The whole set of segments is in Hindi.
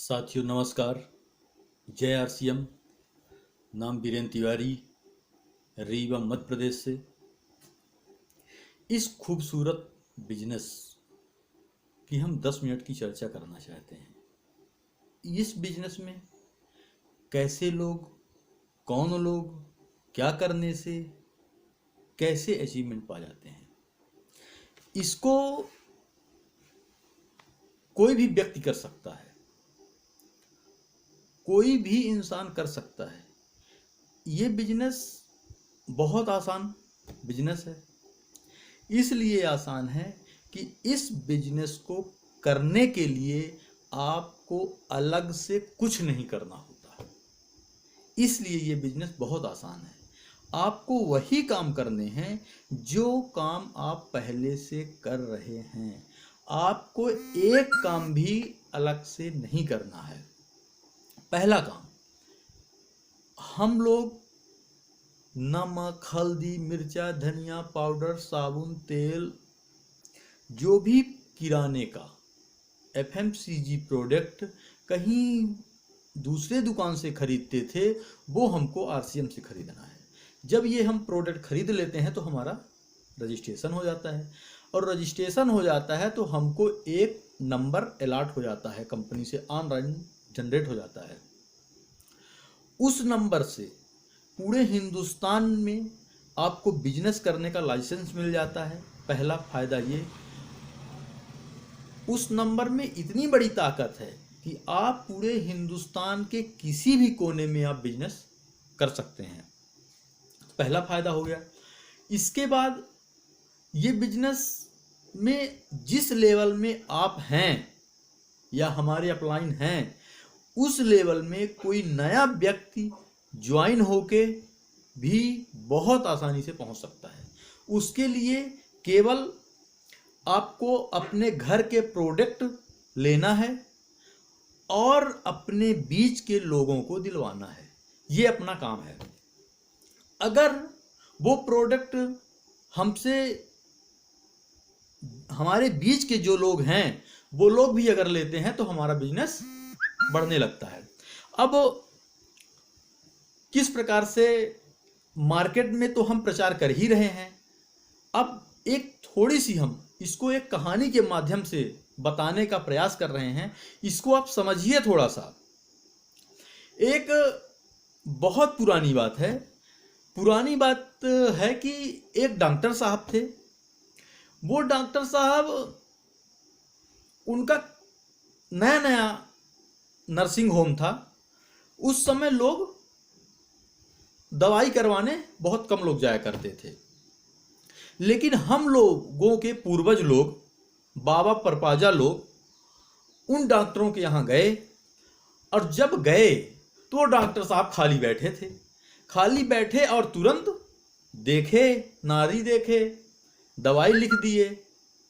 साथियों नमस्कार। जय आरसीएम। नाम बीरेन तिवारी, रीवा मध्य प्रदेश से। इस खूबसूरत बिजनेस की हम 10 मिनट की चर्चा करना चाहते हैं। इस बिजनेस में कैसे लोग, कौन लोग, क्या करने से कैसे अचीवमेंट पा जाते हैं, इसको कोई भी व्यक्ति कर सकता है, कोई भी इंसान कर सकता है। ये बिजनेस बहुत आसान बिजनेस है। इसलिए आसान है कि इस बिजनेस को करने के लिए आपको अलग से कुछ नहीं करना होता। इसलिए ये बिजनेस बहुत आसान है। आपको वही काम करने हैं जो काम आप पहले से कर रहे हैं। आपको एक काम भी अलग से नहीं करना है। पहला काम, हम लोग नमक, हल्दी, मिर्चा, धनिया पाउडर, साबुन, तेल, जो भी किराने का एफएमसीजी प्रोडक्ट कहीं दूसरे दुकान से खरीदते थे, वो हमको आरसीएम से खरीदना है। जब ये हम प्रोडक्ट खरीद लेते हैं तो हमारा रजिस्ट्रेशन हो जाता है, और रजिस्ट्रेशन हो जाता है तो हमको एक नंबर अलॉट हो जाता है, कंपनी से ऑनलाइन जनरेट हो जाता है। उस नंबर से पूरे हिंदुस्तान में आपको बिजनेस करने का लाइसेंस मिल जाता है। पहला फायदा ये, उस नंबर में इतनी बड़ी ताकत है कि आप पूरे हिंदुस्तान के किसी भी कोने में आप बिजनेस कर सकते हैं। पहला फायदा हो गया। इसके बाद ये बिजनेस में जिस लेवल में आप हैं या हमारे अपलाइन हैं, उस लेवल में कोई नया व्यक्ति ज्वाइन होके भी बहुत आसानी से पहुंच सकता है। उसके लिए केवल आपको अपने घर के प्रोडक्ट लेना है और अपने बीच के लोगों को दिलवाना है। ये अपना काम है। अगर वो प्रोडक्ट हमसे, हमारे बीच के जो लोग हैं वो लोग भी अगर लेते हैं तो हमारा बिजनेस बढ़ने लगता है। अब किस प्रकार से मार्केट में तो हम प्रचार कर ही रहे हैं। अब एक थोड़ी सी हम इसको एक कहानी के माध्यम से बताने का प्रयास कर रहे हैं। इसको आप समझिए थोड़ा सा। एक बहुत पुरानी बात है। पुरानी बात है कि एक डॉक्टर साहब थे। वो डॉक्टर साहब, उनका नया नया नर्सिंग होम था। उस समय लोग दवाई करवाने बहुत कम लोग जाया करते थे। लेकिन हम लोगों के पूर्वज लोग, बाबा परपाजा लोग, उन डॉक्टरों के यहाँ गए, और जब गए तो वो डॉक्टर साहब खाली बैठे थे। खाली बैठे और तुरंत देखे, नारी देखे, दवाई लिख दिए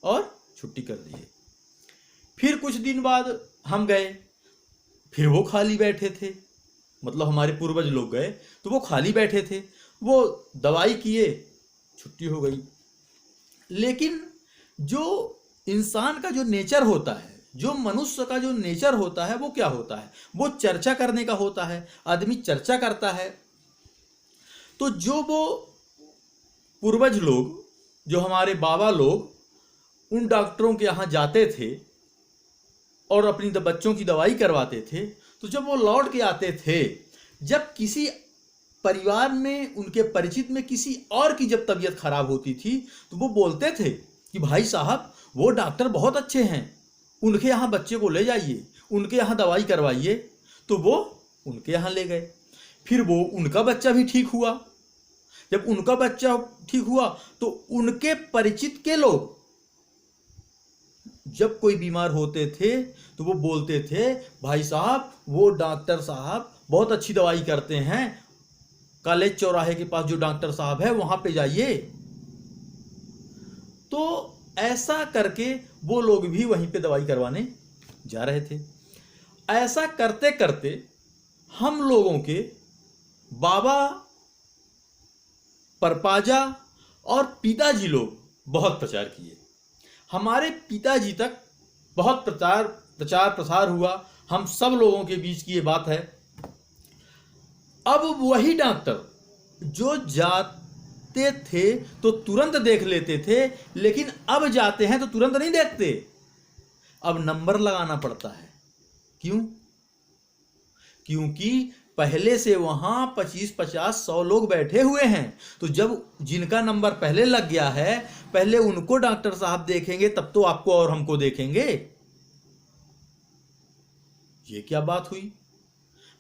और छुट्टी कर दिए। फिर कुछ दिन बाद हम गए, फिर वो खाली बैठे थे। मतलब हमारे पूर्वज लोग गए तो वो खाली बैठे थे, वो दवाई किए, छुट्टी हो गई। लेकिन जो इंसान का जो नेचर होता है, जो मनुष्य का जो नेचर होता है, वो क्या होता है? वो चर्चा करने का होता है। आदमी चर्चा करता है। तो जो वो पूर्वज लोग, जो हमारे बाबा लोग उन डॉक्टरों के यहाँ जाते थे और अपनी बच्चों की दवाई करवाते थे, तो जब वो लौट के आते थे, जब किसी परिवार में, उनके परिचित में किसी और की जब तबीयत खराब होती थी, तो वो बोलते थे कि भाई साहब वो डॉक्टर बहुत अच्छे हैं, उनके यहाँ बच्चे को ले जाइए, उनके यहाँ दवाई करवाइए। तो वो उनके यहाँ ले गए। फिर वो उनका बच्चा भी ठीक हुआ। जब उनका बच्चा ठीक हुआ तो उनके परिचित के लोग जब कोई बीमार होते थे तो वो बोलते थे, भाई साहब वो डॉक्टर साहब बहुत अच्छी दवाई करते हैं, कॉलेज चौराहे के पास जो डॉक्टर साहब है वहां पे जाइए। तो ऐसा करके वो लोग भी वहीं पे दवाई करवाने जा रहे थे। ऐसा करते करते हम लोगों के बाबा परपाजा और पिताजी लोग बहुत प्रचार किए। हमारे पिताजी तक बहुत प्रचार प्रसार हुआ हम सब लोगों के बीच की ये बात है। अब वही डॉक्टर जो जाते थे तो तुरंत देख लेते थे, लेकिन अब जाते हैं तो तुरंत नहीं देखते, अब नंबर लगाना पड़ता है। क्यों? क्योंकि पहले से वहां 25-50-100 लोग बैठे हुए हैं, तो जब जिनका नंबर पहले लग गया है, पहले उनको डॉक्टर साहब देखेंगे, तब तो आपको और हमको देखेंगे। ये क्या बात हुई?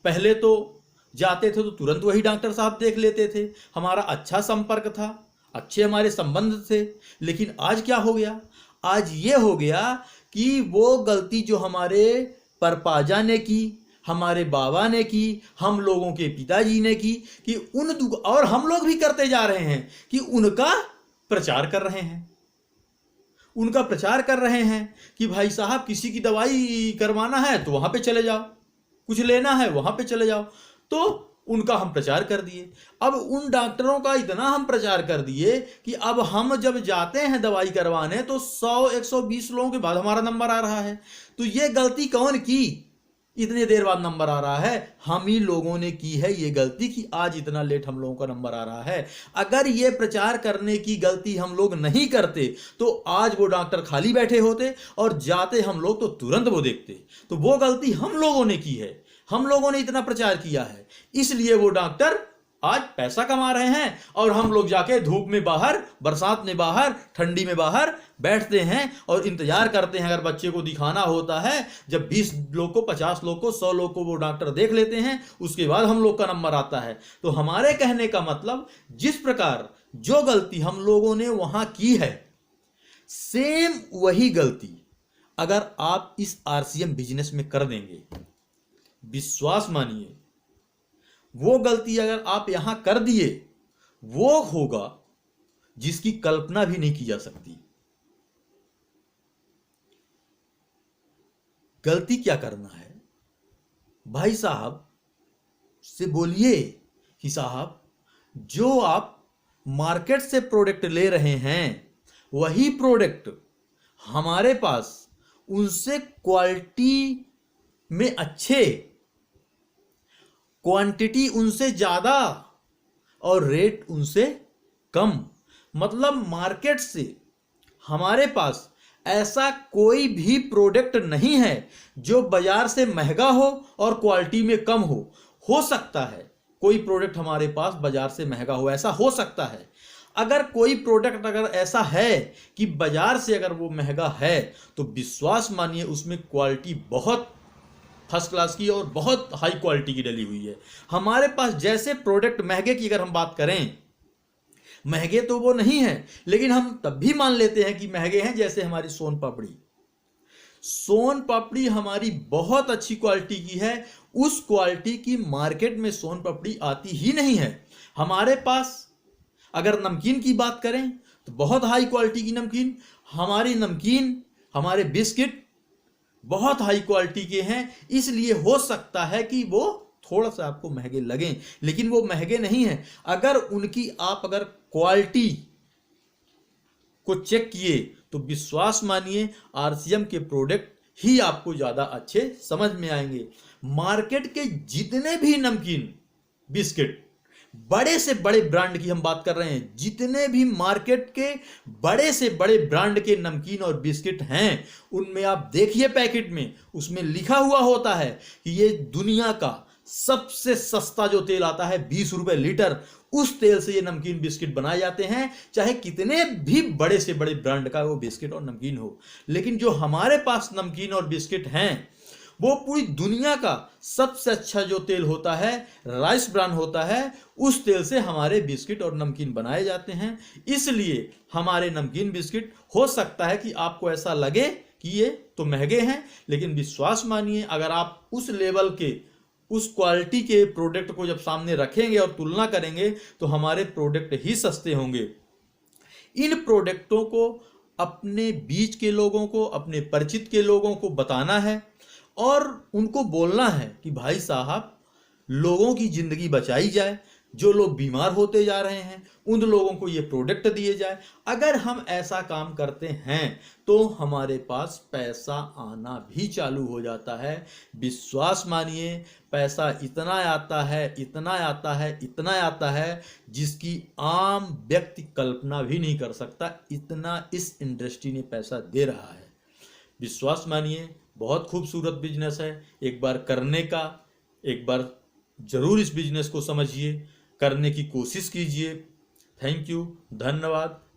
पहले तो जाते थे तो तुरंत वही डॉक्टर साहब देख लेते थे, हमारा अच्छा संपर्क था, अच्छे हमारे संबंध थे। लेकिन आज क्या हो गया? आज ये हो गया कि वो गलती जो हमारे परपाजा ने की, हमारे बाबा ने की, हम लोगों के पिताजी ने की, कि और हम लोग भी करते जा रहे हैं, कि उनका प्रचार कर रहे हैं। उनका प्रचार कर रहे हैं कि भाई साहब किसी की दवाई करवाना है तो वहां पे चले जाओ, कुछ लेना है वहां पे चले जाओ। तो उनका हम प्रचार कर दिए। अब उन डॉक्टरों का इतना हम प्रचार कर दिए कि अब हम जब जाते हैं दवाई करवाने तो 100-120 लोगों के बाद हमारा नंबर आ रहा है। तो ये गलती कौन की? इतने देर बाद नंबर आ रहा है, हम ही लोगों ने की है ये गलती कि आज इतना लेट हम लोगों का नंबर आ रहा है। अगर ये प्रचार करने की गलती हम लोग नहीं करते तो आज वो डॉक्टर खाली बैठे होते और जाते हम लोग तो तुरंत वो देखते। तो वो गलती हम लोगों ने की है, हम लोगों ने इतना प्रचार किया है, इसलिए वो डॉक्टर आज पैसा कमा रहे हैं और हम लोग जाके धूप में बाहर, बरसात में बाहर, ठंडी में बाहर बैठते हैं और इंतजार करते हैं। अगर बच्चे को दिखाना होता है, जब 20 लोग को, 50 लोग को, 100 लोग को वो डॉक्टर देख लेते हैं, उसके बाद हम लोग का नंबर आता है। तो हमारे कहने का मतलब, जिस प्रकार जो गलती हम लोगों ने वहां की है, सेम वही गलती अगर आप इस आरसीएम बिजनेस में कर देंगे, विश्वास मानिए, वो गलती अगर आप यहां कर दिए, वो होगा जिसकी कल्पना भी नहीं की जा सकती। गलती क्या करना है? भाई साहब से बोलिए कि साहब, जो आप मार्केट से प्रोडक्ट ले रहे हैं, वही प्रोडक्ट हमारे पास उनसे क्वालिटी में अच्छे, क्वांटिटी उनसे ज्यादा और रेट उनसे कम। मतलब मार्केट से हमारे पास ऐसा कोई भी प्रोडक्ट नहीं है जो बाजार से महंगा हो और क्वालिटी में कम हो सकता है कोई प्रोडक्ट हमारे पास बाजार से महंगा हो, ऐसा हो सकता है। अगर कोई प्रोडक्ट अगर ऐसा है कि बाजार से अगर वो महंगा है, तो विश्वास मानिए उसमें क्वालिटी बहुत फर्स्ट क्लास की और बहुत हाई क्वालिटी की डली हुई है। हमारे पास जैसे प्रोडक्ट महंगे की अगर हम बात करें, महंगे तो वो नहीं है, लेकिन हम तब भी मान लेते हैं कि महंगे हैं। जैसे हमारी सोन पापड़ी, सोन पापड़ी हमारी बहुत अच्छी क्वालिटी की है, उस क्वालिटी की मार्केट में सोन पापड़ी आती ही नहीं है। हमारे पास अगर नमकीन की बात करें तो बहुत हाई क्वालिटी की नमकीन, हमारी नमकीन, हमारे बिस्किट बहुत हाई क्वालिटी के हैं। इसलिए हो सकता है कि वो थोड़ा सा आपको महंगे लगें, लेकिन वो महंगे नहीं हैं। अगर उनकी आप अगर क्वालिटी को चेक किए तो विश्वास मानिए आरसीएम के प्रोडक्ट ही आपको ज्यादा अच्छे समझ में आएंगे। मार्केट के जितने भी नमकीन, बिस्किट, बड़े से बड़े ब्रांड की हम बात कर रहे हैं, जितने भी मार्केट के बड़े से बड़े ब्रांड के नमकीन और बिस्किट हैं, उनमें आप देखिए पैकेट में उसमें लिखा हुआ होता है कि ये दुनिया का सबसे सस्ता जो तेल आता है 20 रुपए लीटर, उस तेल से ये नमकीन बिस्किट बनाए जाते हैं, चाहे कितने भी बड़े से बड़े ब्रांड का वो बिस्किट और नमकीन हो। लेकिन जो हमारे पास नमकीन और बिस्किट हैं, वो पूरी दुनिया का सबसे अच्छा जो तेल होता है, राइस ब्रान होता है, उस तेल से हमारे बिस्किट और नमकीन बनाए जाते हैं। इसलिए हमारे नमकीन बिस्किट, हो सकता है कि आपको ऐसा लगे कि ये तो महंगे हैं, लेकिन विश्वास मानिए अगर आप उस लेवल के, उस क्वालिटी के प्रोडक्ट को जब सामने रखेंगे और तुलना करेंगे तो हमारे प्रोडक्ट ही सस्ते होंगे। इन प्रोडक्टों को अपने बीच के लोगों को, अपने परिचित के लोगों को बताना है और उनको बोलना है कि भाई साहब, लोगों की जिंदगी बचाई जाए, जो लोग बीमार होते जा रहे हैं उन लोगों को ये प्रोडक्ट दिए जाए। अगर हम ऐसा काम करते हैं तो हमारे पास पैसा आना भी चालू हो जाता है। विश्वास मानिए, पैसा इतना आता है, इतना आता है, इतना आता है जिसकी आम व्यक्ति कल्पना भी नहीं कर सकता। इतना इस इंडस्ट्री ने पैसा दे रहा है। विश्वास मानिए, बहुत खूबसूरत बिजनेस है। एक बार करने का, एक बार जरूर इस बिजनेस को समझिए, करने की कोशिश कीजिए। थैंक यू, धन्यवाद।